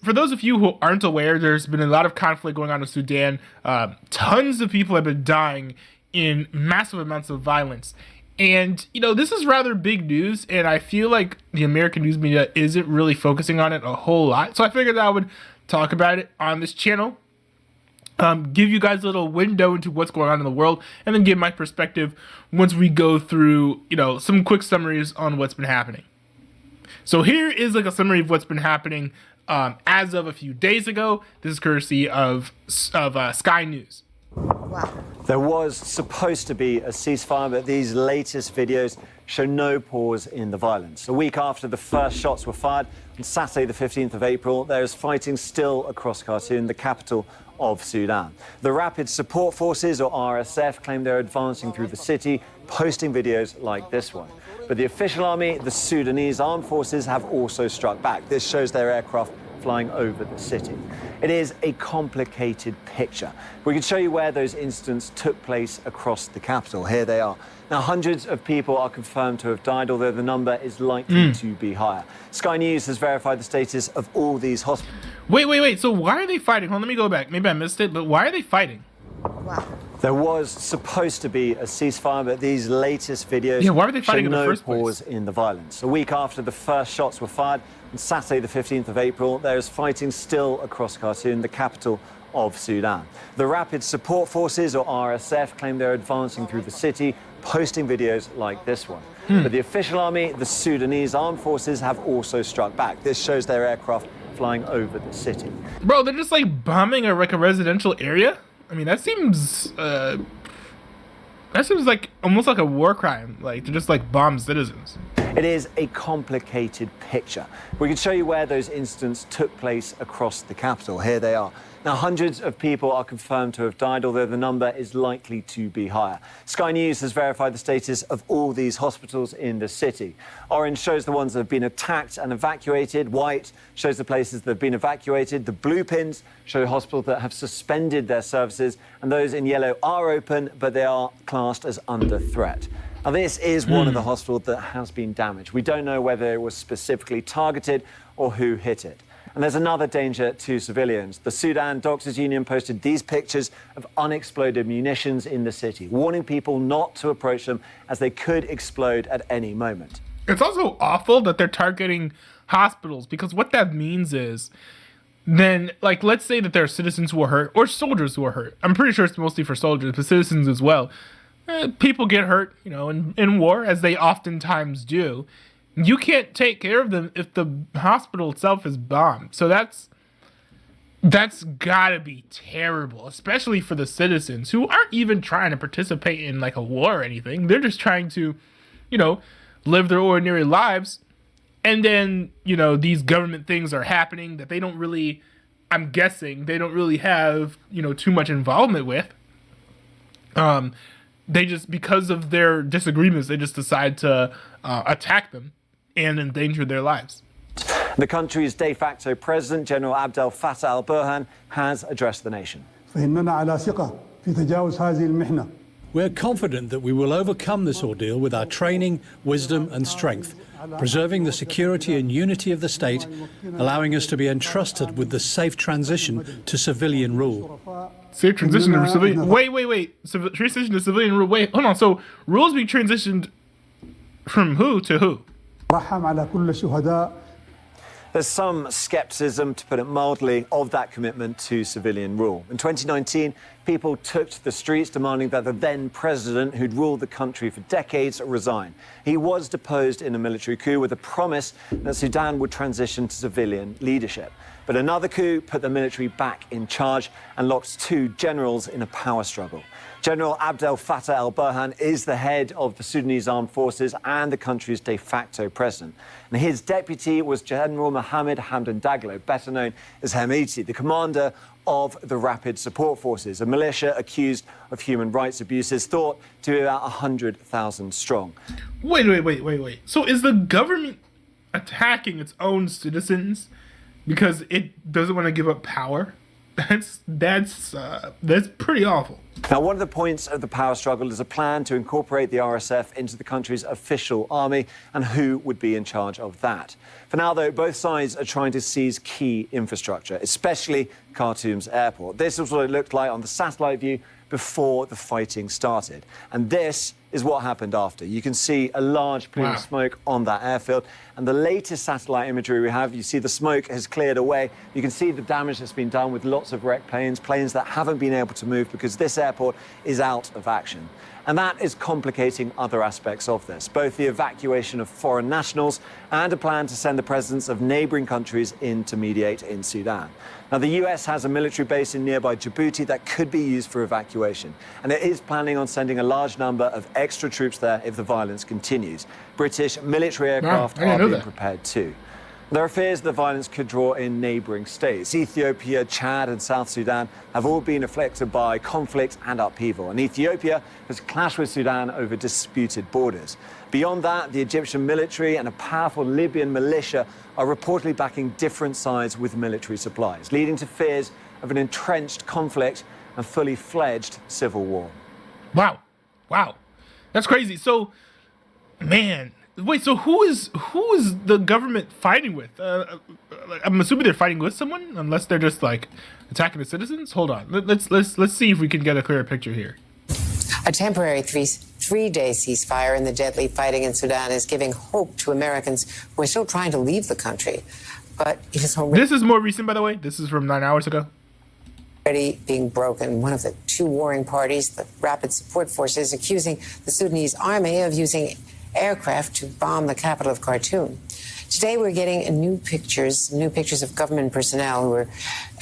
for those of you who aren't aware, there's been a lot of conflict going on in Sudan. Tons of people have been dying in massive amounts of violence. And, this is rather big news, and I feel like the American news media isn't really focusing on it a whole lot. So I figured I would talk about it on this channel, give you guys a little window into what's going on in the world, and then give my perspective once we go through, some quick summaries on what's been happening. So here is like a summary of what's been happening as of a few days ago. This is courtesy of Sky News. Wow. There was supposed to be a ceasefire, but these latest videos show no pause in the violence. A week after the first shots were fired, on Saturday the 15th of April, there is fighting still across Khartoum, the capital of Sudan. The Rapid Support Forces, or RSF, claim they're advancing through the city, posting videos like this one. But the official army, the Sudanese Armed Forces, have also struck back. This shows their aircraft flying over the city. It is a complicated picture. We can show you where those incidents took place across the capital. Here they are. Now, hundreds of people are confirmed to have died, although the number is likely to be higher. Sky News has verified the status of all these hospitals. Wait. So why are they fighting? Hold on, let me go back. Maybe I missed it, but why are they fighting? Wow. There was supposed to be a ceasefire, but these latest videos why are they fighting show in the no first place? pause in the violence. A week after the first shots were fired, on Saturday the 15th of April, there is fighting still across Khartoum, the capital of Sudan. The Rapid Support Forces, or RSF, claim they're advancing through the city, posting videos like this one. But the official army, the Sudanese Armed Forces, have also struck back. This shows their aircraft flying over the city. Bro, they're just like bombing a residential area? I mean, that seems like almost like a war crime. Like, to just like bomb citizens. It is a complicated picture. We can show you where those incidents took place across the capital. Here they are. Now, hundreds of people are confirmed to have died, although the number is likely to be higher. Sky News has verified the status of all these hospitals in the city. Orange shows the ones that have been attacked and evacuated. White shows the places that have been evacuated. The blue pins show hospitals that have suspended their services, and those in yellow are open, but they are classed as under threat. Now, this is one of the hospitals that has been damaged. We don't know whether it was specifically targeted or who hit it. And there's another danger to civilians. The Sudan Doctors Union posted these pictures of unexploded munitions in the city, warning people not to approach them as they could explode at any moment. It's also awful that they're targeting hospitals, because what that means is then, like, let's say that there are citizens who are hurt or soldiers who are hurt. I'm pretty sure it's mostly for soldiers, but citizens as well. People get hurt, in war, as they oftentimes do. You can't take care of them if the hospital itself is bombed. So that's gotta be terrible, especially for the citizens who aren't even trying to participate in like a war or anything. They're just trying to, live their ordinary lives. And then, these government things are happening that they don't really, I'm guessing, they don't really have, too much involvement with. They just, because of their disagreements, they just decide to attack them and endanger their lives. The country's de facto president, General Abdel Fattah al-Burhan, has addressed the nation. We're confident that we will overcome this ordeal with our training, wisdom and strength, preserving the security and unity of the state, allowing us to be entrusted with the safe transition to civilian rule. Safe transition to civilian... Wait. Transition to civilian rule. Wait, hold on. So rules being transitioned from who to who? There's some skepticism, to put it mildly, of that commitment to civilian rule. In 2019, people took to the streets demanding that the then president, who'd ruled the country for decades, resign. He was deposed in a military coup with a promise that Sudan would transition to civilian leadership. But another coup put the military back in charge and locked two generals in a power struggle. General Abdel Fattah al-Burhan is the head of the Sudanese Armed Forces and the country's de facto president. And his deputy was General Mohammed Hamdan Dagalo, better known as Hemedti, the commander of the Rapid Support Forces, a militia accused of human rights abuses, thought to be about 100,000 strong. Wait. So is the government attacking its own citizens because it doesn't want to give up power? That's pretty awful. Now, one of the points of the power struggle is a plan to incorporate the RSF into the country's official army, and who would be in charge of that. For now, though, both sides are trying to seize key infrastructure, especially Khartoum's airport. This is what it looked like on the satellite view before the fighting started. And this is what happened after. You can see a large plume of smoke on that airfield. And the latest satellite imagery we have, you see the smoke has cleared away. You can see the damage that's been done with lots of wrecked planes, planes that haven't been able to move because this airport is out of action. And that is complicating other aspects of this, both the evacuation of foreign nationals and a plan to send the presidents of neighbouring countries in to mediate in Sudan. Now, the US has a military base in nearby Djibouti that could be used for evacuation, and it is planning on sending a large number of extra troops there if the violence continues. British military aircraft are being prepared too. There are fears the violence could draw in neighbouring states. Ethiopia, Chad and South Sudan have all been afflicted by conflict and upheaval. And Ethiopia has clashed with Sudan over disputed borders. Beyond that, the Egyptian military and a powerful Libyan militia are reportedly backing different sides with military supplies, leading to fears of an entrenched conflict and fully fledged civil war. Wow. That's crazy. So, man... Wait, so who is the government fighting with? I'm assuming they're fighting with someone, unless they're just like attacking the citizens. Hold on, let's see if we can get a clearer picture here. A temporary three-day ceasefire in the deadly fighting in Sudan is giving hope to Americans who are still trying to leave the country. But it is already... This is more recent, by the way. This is from 9 hours ago. Already being broken. One of the two warring parties, the Rapid Support Forces, accusing the Sudanese army of using aircraft to bomb the capital of Khartoum. Today we're getting new pictures of government personnel who were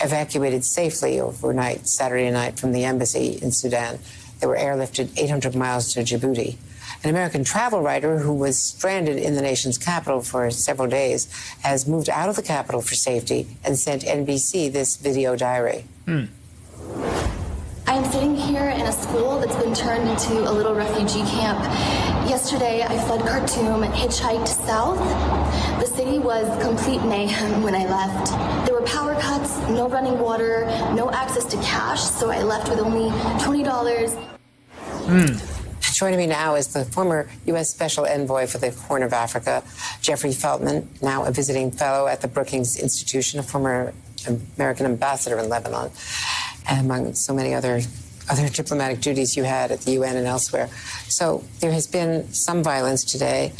evacuated safely overnight, Saturday night, from the embassy in Sudan. They were airlifted 800 miles to Djibouti. An American travel writer who was stranded in the nation's capital for several days has moved out of the capital for safety and sent NBC this video diary. I am sitting here in a school that's been turned into a little refugee camp. Yesterday, I fled Khartoum and hitchhiked south. The city was complete mayhem when I left. There were power cuts, no running water, no access to cash, so I left with only $20. Joining me now is the former U.S. Special Envoy for the Horn of Africa, Jeffrey Feltman, now a visiting fellow at the Brookings Institution, a former American ambassador in Lebanon, and among so many other diplomatic duties you had at the UN and elsewhere. So there has been some violence today.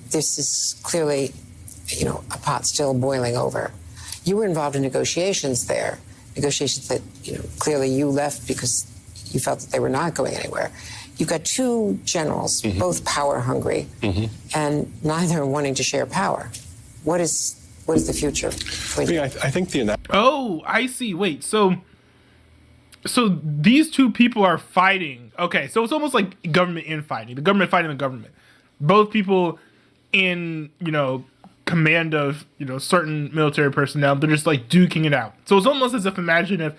This is clearly, a pot still boiling over. You were involved in negotiations there, negotiations that, clearly you left because you felt that they were not going anywhere. You've got two generals, both power hungry, and neither wanting to share power. What is the future? I think Oh, I see. Wait, so these two people are fighting. Okay, so it's almost like government infighting. The government fighting the government. Both people in, command of, certain military personnel. They're just like duking it out. So it's almost as if, imagine if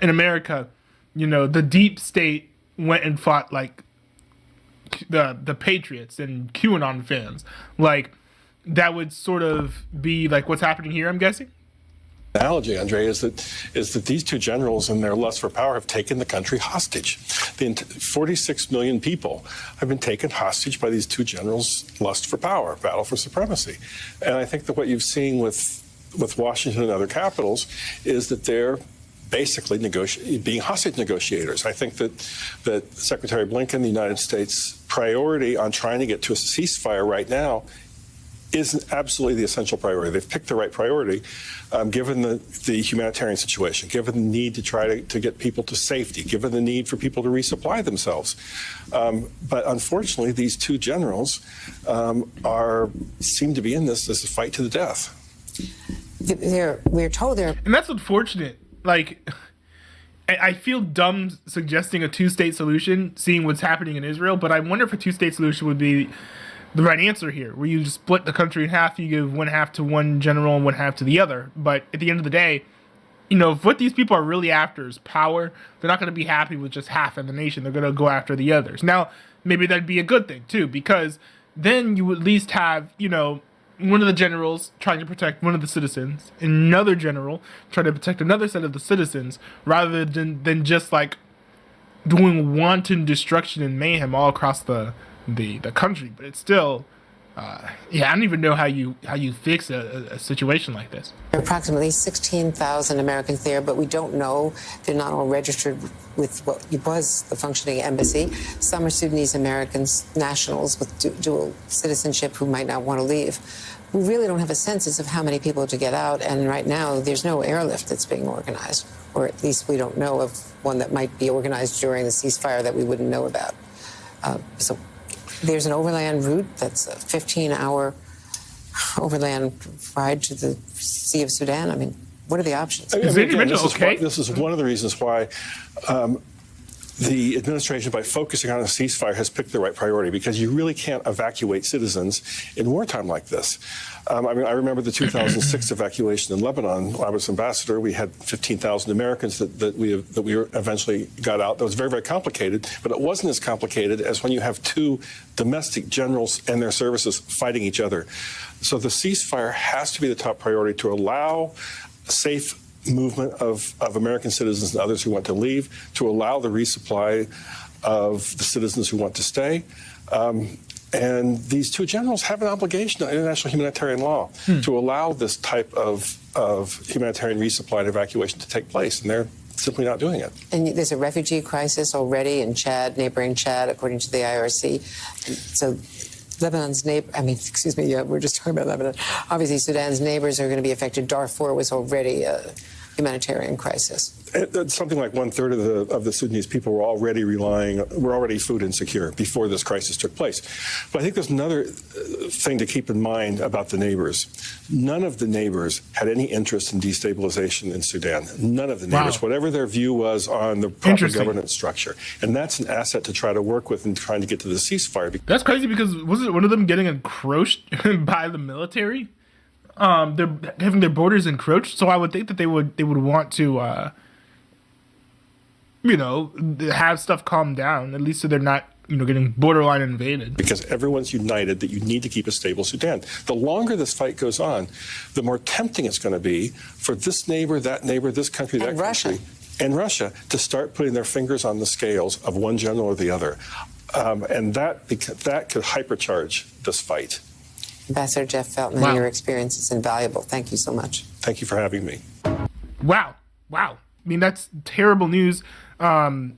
in America, the deep state went and fought like the Patriots and QAnon fans. Like, that would sort of be like what's happening here, I'm guessing. Analogy, Andre, is that these two generals and their lust for power have taken the country hostage. 46 million people have been taken hostage by these two generals' lust for power, battle for supremacy. And I think that what you've seen with Washington and other capitals is that they're basically being hostage negotiators. I think that Secretary Blinken, the United States priority on trying to get to a ceasefire right now is absolutely the essential priority. They've picked the right priority, given the humanitarian situation, given the need to try to get people to safety, given the need for people to resupply themselves. But unfortunately, these two generals seem to be in this as a fight to the death. We're told they're... And that's unfortunate. Like, I feel dumb suggesting a two-state solution, seeing what's happening in Israel, but I wonder if a two-state solution would be the right answer here, where you just split the country in half, you give one half to one general and one half to the other. But at the end of the day, if what these people are really after is power, they're not going to be happy with just half of the nation. They're going to go after the others. Now, maybe that'd be a good thing, too, because then you at least have, one of the generals trying to protect one of the citizens, another general trying to protect another set of the citizens, rather than just like doing wanton destruction and mayhem all across the country. But it's still, I don't even know how you fix a situation like this. There are approximately 16,000 Americans there, but we don't know. They're not all registered with what was the functioning embassy. Some are Sudanese Americans, nationals with dual citizenship who might not want to leave. We really don't have a census of how many people to get out, and right now there's no airlift that's being organized, or at least we don't know of one that might be organized during the ceasefire that we wouldn't know about. So there's an overland route that's a 15-hour overland ride to the Sea of Sudan. I mean, what are the options? This is one of the reasons why the administration, by focusing on a ceasefire, has picked the right priority, because you really can't evacuate citizens in wartime like this. I remember the 2006 evacuation in Lebanon. I was ambassador. We had 15,000 Americans that we eventually got out. That was very, very complicated, but it wasn't as complicated as when you have two domestic generals and their services fighting each other. So the ceasefire has to be the top priority to allow safe movement of American citizens and others who want to leave, to allow the resupply of the citizens who want to stay. And these two generals have an obligation on international humanitarian law to allow this type of humanitarian resupply and evacuation to take place, and they're simply not doing it. And there's a refugee crisis already in Chad, neighboring Chad, according to the IRC. So Lebanon's we're just talking about Lebanon. Obviously, Sudan's neighbors are going to be affected. Darfur was already a humanitarian crisis. Something like 1/3 of the Sudanese people were already food insecure before this crisis took place. But I think there's another thing to keep in mind about the neighbors. None of the neighbors had any interest in destabilization in Sudan. None of the neighbors, whatever their view was on the proper governance structure. And that's an asset to try to work with in trying to get to the ceasefire. That's crazy, because wasn't one of them getting encroached by the military? They're having their borders encroached, so I would think that they would want to, have stuff calm down, at least so they're not, getting borderline invaded. Because everyone's united that you need to keep a stable Sudan. The longer this fight goes on, the more tempting it's going to be for this neighbor, this country, that country, and Russia to start putting their fingers on the scales of one general or the other. And that could hypercharge this fight. Ambassador Jeff Feltman, your experience is invaluable. Thank you so much. Thank you for having me. Wow. I mean, that's terrible news. I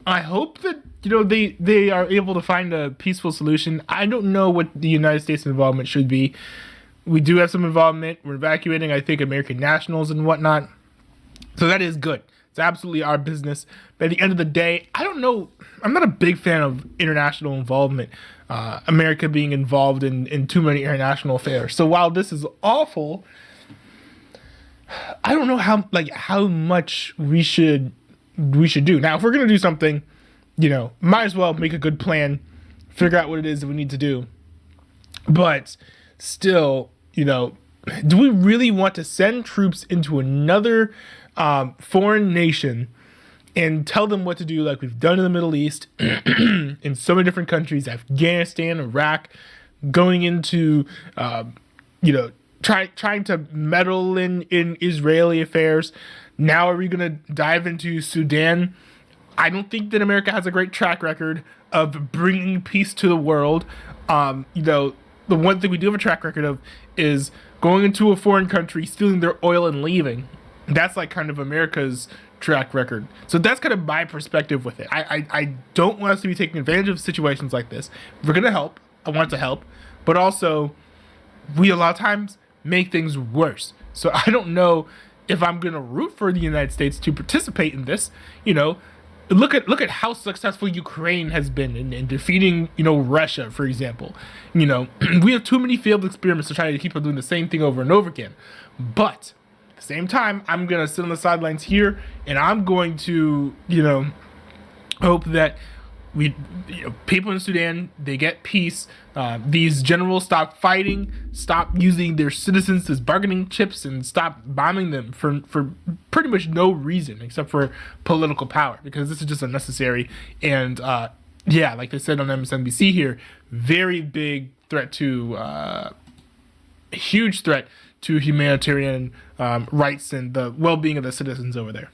hope that, they are able to find a peaceful solution. I don't know what the United States involvement should be. We do have some involvement. We're evacuating, I think, American nationals and whatnot. So that is good. It's absolutely our business. But at the end of the day, I don't know. I'm not a big fan of international involvement. America being involved in too many international affairs. So while this is awful, I don't know how much we should do. Now, if we're gonna do something, might as well make a good plan, figure out what it is that we need to do. But still, do we really want to send troops into another foreign nation and tell them what to do, like we've done in the Middle East, in so many different countries, Afghanistan, Iraq, going into, trying to meddle in Israeli affairs. Now are we going to dive into Sudan? I don't think that America has a great track record of bringing peace to the world. The one thing we do have a track record of is going into a foreign country, stealing their oil and leaving. That's like kind of America's track record. So that's kind of my perspective with it. I don't want us to be taking advantage of situations like this. If we're going to help, I want to help. But also, we a lot of times make things worse. So I don't know if I'm going to root for the United States to participate in this. Look at how successful Ukraine has been in defeating, Russia, for example. We have too many failed experiments to try to keep on doing the same thing over and over again. But at the same time, I'm going to sit on the sidelines here, and I'm going to, hope that people in Sudan, they get peace. These generals stop fighting, stop using their citizens as bargaining chips, and stop bombing them for pretty much no reason except for political power, because this is just unnecessary. And like they said on MSNBC here, very big threat to a huge threat to humanitarian rights and the well-being of the citizens over there.